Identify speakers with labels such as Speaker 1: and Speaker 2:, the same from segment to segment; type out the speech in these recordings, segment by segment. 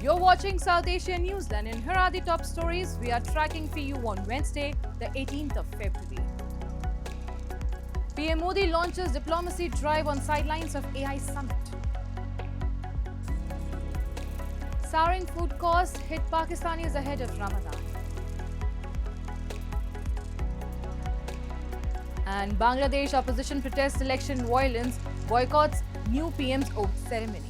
Speaker 1: You're watching South Asia Newsland, and here are the top stories we are tracking for you on Wednesday, the 18th of February. PM Modi launches diplomacy drive on sidelines of AI summit. Soaring food costs hit Pakistanis ahead of Ramadan. And Bangladesh opposition protests election violence, boycotts new PM's oath ceremony.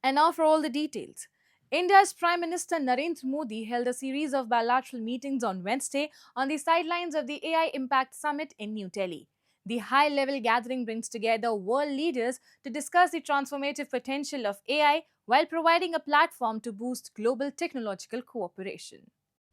Speaker 1: And now for all the details. India's Prime Minister Narendra Modi held a series of bilateral meetings on Wednesday on the sidelines of the AI Impact Summit in New Delhi. The high-level gathering brings together world leaders to discuss the transformative potential of AI while providing a platform to boost global technological cooperation.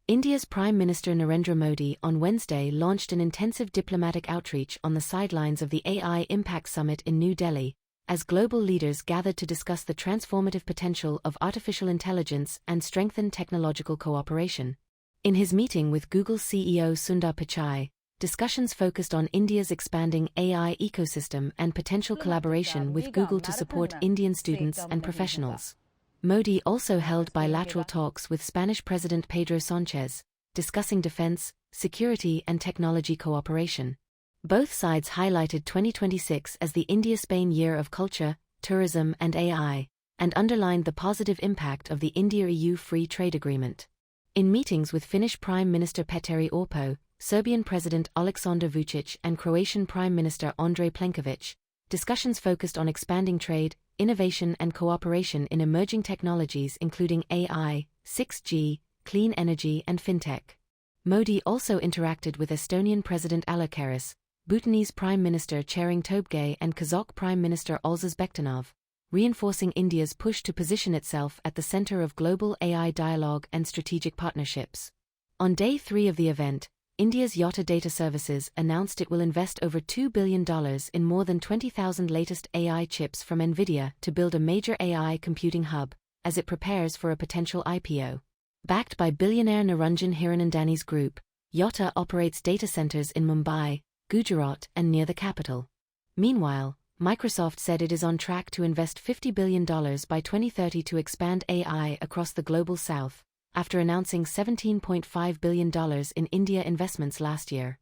Speaker 2: India's Prime Minister Narendra Modi on Wednesday launched an intensive diplomatic outreach on the sidelines of the AI Impact Summit in New Delhi, as global leaders gathered to discuss the transformative potential of artificial intelligence and strengthen technological cooperation. In his meeting with Google CEO Sundar Pichai, discussions focused on India's expanding AI ecosystem and potential collaboration with Google to support Indian students and professionals. Modi also held bilateral talks with Spanish President Pedro Sánchez, discussing defense, security and technology cooperation. Both sides highlighted 2026 as the India-Spain Year of Culture, Tourism and AI, and underlined the positive impact of the India-EU Free Trade Agreement. In meetings with Finnish Prime Minister Petteri Orpo, Serbian President Aleksandar Vučić and Croatian Prime Minister Andrej Plenković, discussions focused on expanding trade, innovation and cooperation in emerging technologies including AI, 6G, clean energy and fintech. Modi also interacted with Estonian President Ala Karis, Bhutanese Prime Minister Tshering Tobgay and Kazakh Prime Minister Alzaz Bektanov, reinforcing India's push to position itself at the center of global AI dialogue and strategic partnerships. On day 3 of the event, India's Yotta Data Services announced it will invest over $2 billion in more than 20,000 latest AI chips from NVIDIA to build a major AI computing hub, as it prepares for a potential IPO. Backed by billionaire Niranjan Hiranandani's group, Yotta operates data centers in Mumbai, Gujarat and near the capital. Meanwhile, Microsoft said it is on track to invest $50 billion by 2030 to expand AI across the global south, after announcing $17.5 billion in India investments last year.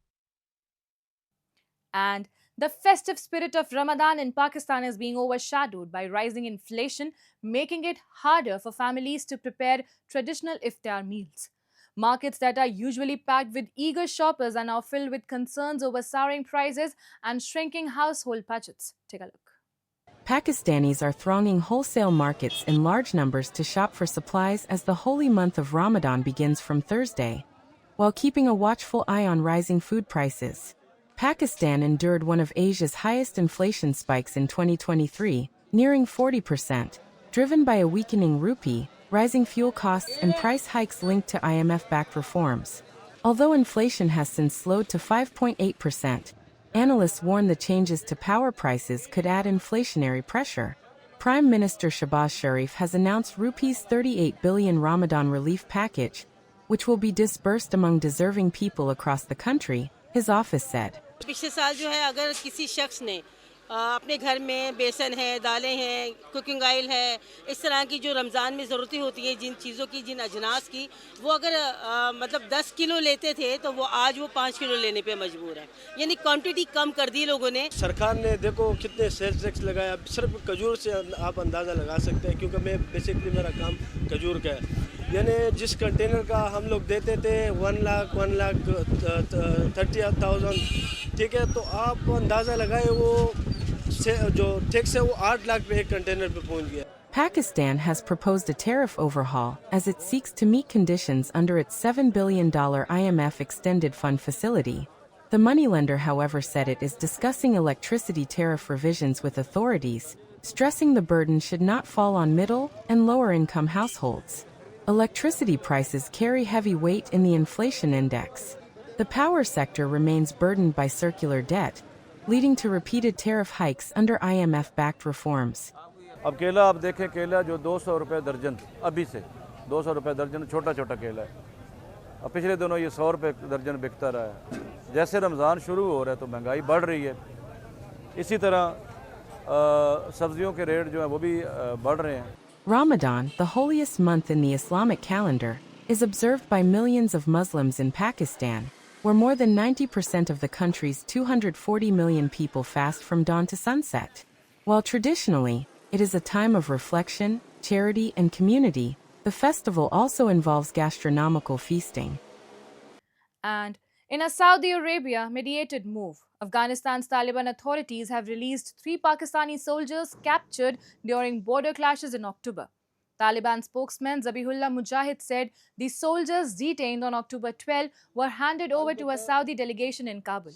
Speaker 1: And the festive spirit of Ramadan in Pakistan is being overshadowed by rising inflation, making it harder for families to prepare traditional iftar meals. Markets that are usually packed with eager shoppers are now filled with concerns over soaring prices and shrinking household budgets. Take a look.
Speaker 3: Pakistanis are thronging wholesale markets in large numbers to shop for supplies as the holy month of Ramadan begins from Thursday. While keeping a watchful eye on rising food prices, Pakistan endured one of Asia's highest inflation spikes in 2023, nearing 40%, driven by a weakening rupee, rising fuel costs and price hikes linked to IMF-backed reforms. Although inflation has since slowed to 5.8%, analysts warn the changes to power prices could add inflationary pressure. Prime Minister Shehbaz Sharif has announced Rs 38 billion Ramadan relief package, which will be disbursed among deserving people across the country, his office said.
Speaker 4: पिछले साल जो है अगर किसी शख्स ने अपने घर में बेसन है, दालें हैं, कुकिंग ऑयल है, इस तरह की जो रमज़ान में ज़रूरतें होती हैं जिन चीज़ों की, जिन अजनास की, वो अगर मतलब 10 किलो लेते थे तो वो आज वो 5 किलो लेने पे मजबूर है। यानी क्वांटिटी कम कर दी लोगों ने।
Speaker 5: सरकार ने देखो कितने सेल्स टैक्स लगाया, सिर्फ खजूर से आप अंदाज़ा लगा सकते हैं, क्योंकि मैं बेसिकली मेरा काम खजूर का है। यानी जिस कंटेनर का हम लोग देते थे 1,30,000, ठीक है, तो आप अंदाज़ा लगाए वो जो टैक्स है वो 8 लाख पे एक कंटेनर पे पहुंच गया।
Speaker 3: Pakistan has proposed a tariff overhaul as it seeks to meet conditions under its $7 billion IMF Extended Fund facility. The moneylender, however, said it is discussing electricity tariff revisions with authorities, stressing the burden should not fall on middle and lower-income households. Electricity prices carry heavy weight in the inflation index. The power sector remains burdened by circular debt, leading to repeated tariff hikes under IMF-backed reforms.
Speaker 6: अब केला आप देखें, केला जो 200 रुपये दर्जन अभी से 200 रुपये दर्जन छोटा छोटा केला है, अब पिछले दिनों ये 100 रुपये दर्जन बिकता रहा है। जैसे रमज़ान शुरू हो रहा है तो महंगाई बढ़ रही है, इसी तरह सब्जियों के रेट जो हैं वो भी बढ़ रहे हैं।
Speaker 3: Ramadan, the holiest month in the Islamic calendar, is observed by millions of Muslims in Pakistan, where more than 90% of the country's 240 million people fast from dawn to sunset. While traditionally, it is a time of reflection, charity, and community, the festival also involves gastronomical feasting.
Speaker 1: And in a Saudi Arabia mediated move, Afghanistan's Taliban authorities have released 3 Pakistani soldiers captured during border clashes in October. Taliban spokesman Zabihullah Mujahid said the soldiers detained on October 12 were handed over to a Saudi delegation in Kabul.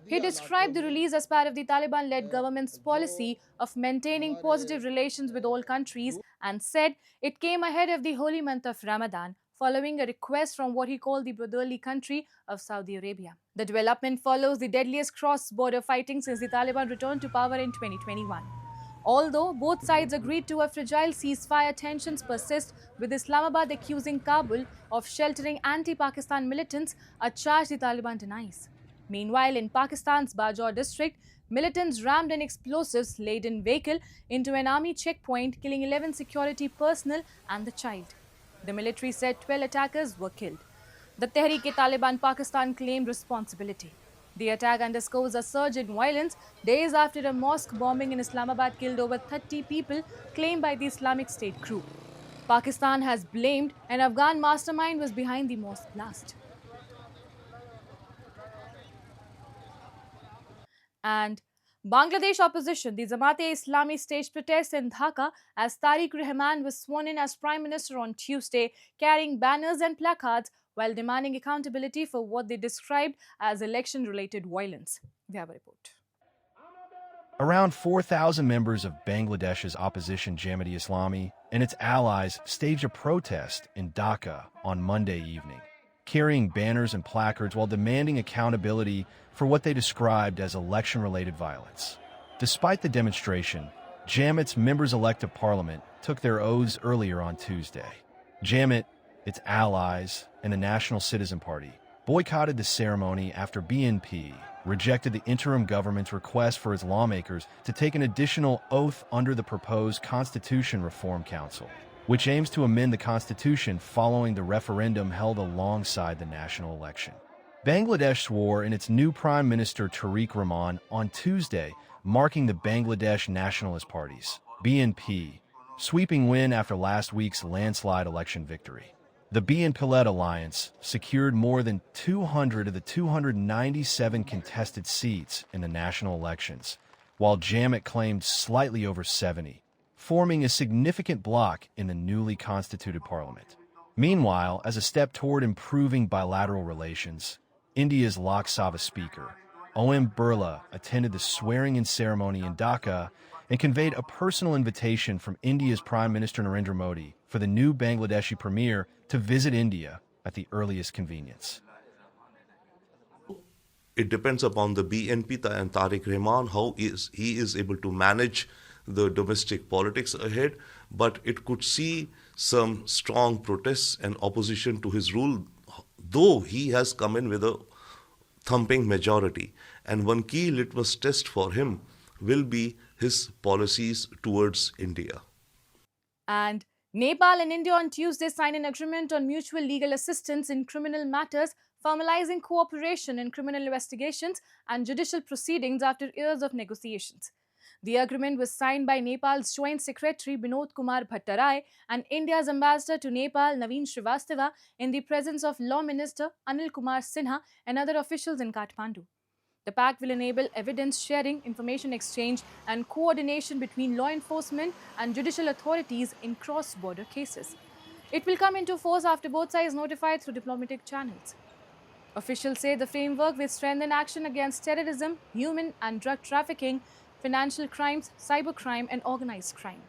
Speaker 1: He described the release as part of the Taliban-led government's policy of maintaining positive relations with all countries and said it came ahead of the holy month of Ramadan, following a request from what he called the brotherly country of Saudi Arabia. The development follows the deadliest cross-border fighting since the Taliban returned to power in 2021. Although both sides agreed to a fragile ceasefire, tensions persist, with Islamabad accusing Kabul of sheltering anti-Pakistan militants, a charge the Taliban denies. Meanwhile, in Pakistan's Bajaur district, militants rammed an explosives-laden vehicle into an army checkpoint, killing 11 security personnel and the child. The military said 12 attackers were killed. The Tehreek-e-Taliban Pakistan claimed responsibility. The attack underscores a surge in violence days after a mosque bombing in Islamabad killed over 30 people claimed by the Islamic State group. Pakistan has blamed an Afghan mastermind was behind the mosque blast. And Bangladesh opposition, the Jamaat-e-Islami staged protests in Dhaka as Tariq Rahman was sworn in as Prime Minister on Tuesday, carrying banners and placards while demanding accountability for what they described as election-related violence. We have a report.
Speaker 7: Around 4,000 members of Bangladesh's opposition Jamaat-e-Islami and its allies staged a protest in Dhaka on Monday evening, carrying banners and placards while demanding accountability for what they described as election-related violence. Despite the demonstration, Jamaat's members-elect of parliament took their oaths earlier on Tuesday. Jamaat, its allies, and the National Citizen Party boycotted the ceremony after BNP rejected the interim government's request for its lawmakers to take an additional oath under the proposed Constitution Reform Council, which aims to amend the Constitution following the referendum held alongside the national election. Bangladesh swore in its new Prime Minister Tariq Rahman on Tuesday, marking the Bangladesh Nationalist Party's BNP sweeping win after last week's landslide election victory. The BNP-led alliance secured more than 200 of the 297 contested seats in the national elections, while Jamaat claimed slightly over 70, forming a significant bloc in the newly constituted parliament. Meanwhile, as a step toward improving bilateral relations, India's Lok Sabha Speaker, Om Birla, attended the swearing-in ceremony in Dhaka and conveyed a personal invitation from India's Prime Minister Narendra Modi for the new Bangladeshi premier to visit India at the earliest convenience.
Speaker 8: It depends upon the BNP and Tariq Rahman how he is able to manage the domestic politics ahead, but it could see some strong protests and opposition to his rule, though he has come in with a thumping majority. And one key litmus test for him will be his policies towards India.
Speaker 1: And Nepal and India on Tuesday signed an agreement on mutual legal assistance in criminal matters, formalizing cooperation in criminal investigations and judicial proceedings after years of negotiations. The agreement was signed by Nepal's Joint Secretary Binod Kumar Bhattarai and India's ambassador to Nepal Naveen Srivastava in the presence of Law Minister Anil Kumar Sinha and other officials in Kathmandu. The pact will enable evidence sharing, information exchange, and coordination between law enforcement and judicial authorities in cross-border cases. It will come into force after both sides notified through diplomatic channels. Officials say the framework will strengthen action against terrorism, human and drug trafficking, financial crimes, cybercrime, and organized crime.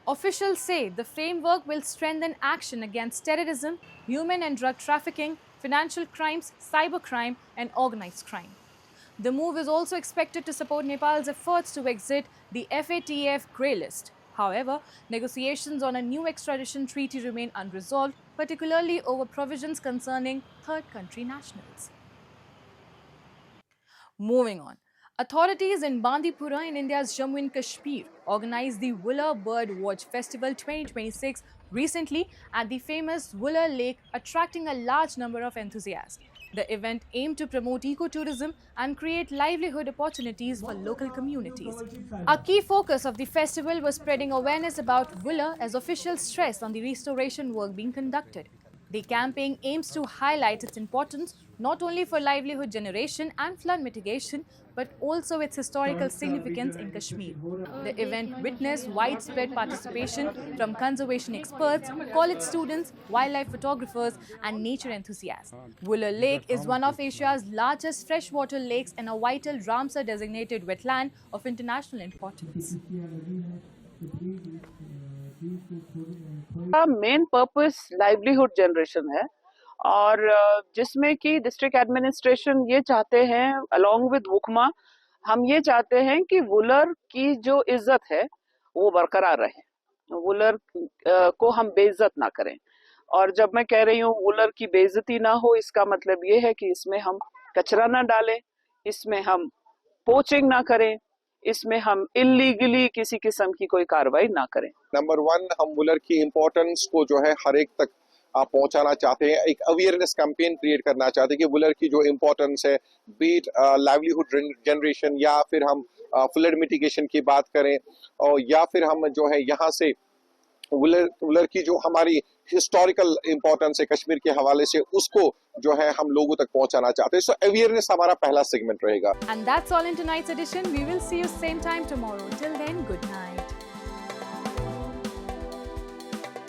Speaker 1: Officials say the framework will strengthen action against terrorism, human and drug trafficking, financial crimes, cybercrime, and organized crime. The move is also expected to support Nepal's efforts to exit the FATF grey list. However, negotiations on a new extradition treaty remain unresolved, particularly over provisions concerning third country nationals. Moving on. Authorities in Bandipora in India's Jammu and Kashmir organized the Wooler Bird Watch Festival 2026 recently at the famous Wooler Lake, attracting a large number of enthusiasts. The event aimed to promote ecotourism and create livelihood opportunities for local communities. A key focus of the festival was spreading awareness about Wooler as officials stressed on the restoration work being conducted. The campaign aims to highlight its importance not only for livelihood generation and flood mitigation, but also its historical significance in Kashmir. The event witnessed widespread participation from conservation experts, college students, wildlife photographers, and nature enthusiasts. Wooler Lake is one of Asia's largest freshwater lakes and a vital Ramsar designated wetland of international importance.
Speaker 9: का main purpose livelihood generation है और जिसमें कि district administration ये चाहते हैं along with वुकमा हम ये चाहते हैं कि वुलर की जो इज्जत है वो बरकरार रहे, वुलर को हम बेइज्जत ना करें। और जब मैं कह रही हूँ वुलर की बेइज्जती ना हो, इसका मतलब ये है कि इसमें हम कचरा ना डालें, इसमें हम पोचिंग ना करें, इसमें हम इलीगली किसी किस्म की कोई कार्रवाई ना करें।
Speaker 10: नंबर 1 हम वुलर की इम्पोर्टेंस को जो है हर एक तक पहुंचाना चाहते हैं, एक अवेयरनेस कैंपेन क्रिएट करना चाहते हैं कि वुलर की जो इम्पोर्टेंस है, बीट लाइवलीहुड जनरेशन या फिर हम फ्लड मिटिगेशन की बात करें और या फिर हम जो है यहाँ से वुलर की जो हमारी हिस्टोरिकल इम्पोर्टेंस है कश्मीर के हवाले से उसको जो है हम लोगों तक पहुंचाना चाहते हैं। सो अवेयरनेस हमारा पहला सेगमेंट रहेगा।
Speaker 1: And that's all in tonight's edition. We will see you same time tomorrow. Till then, good night.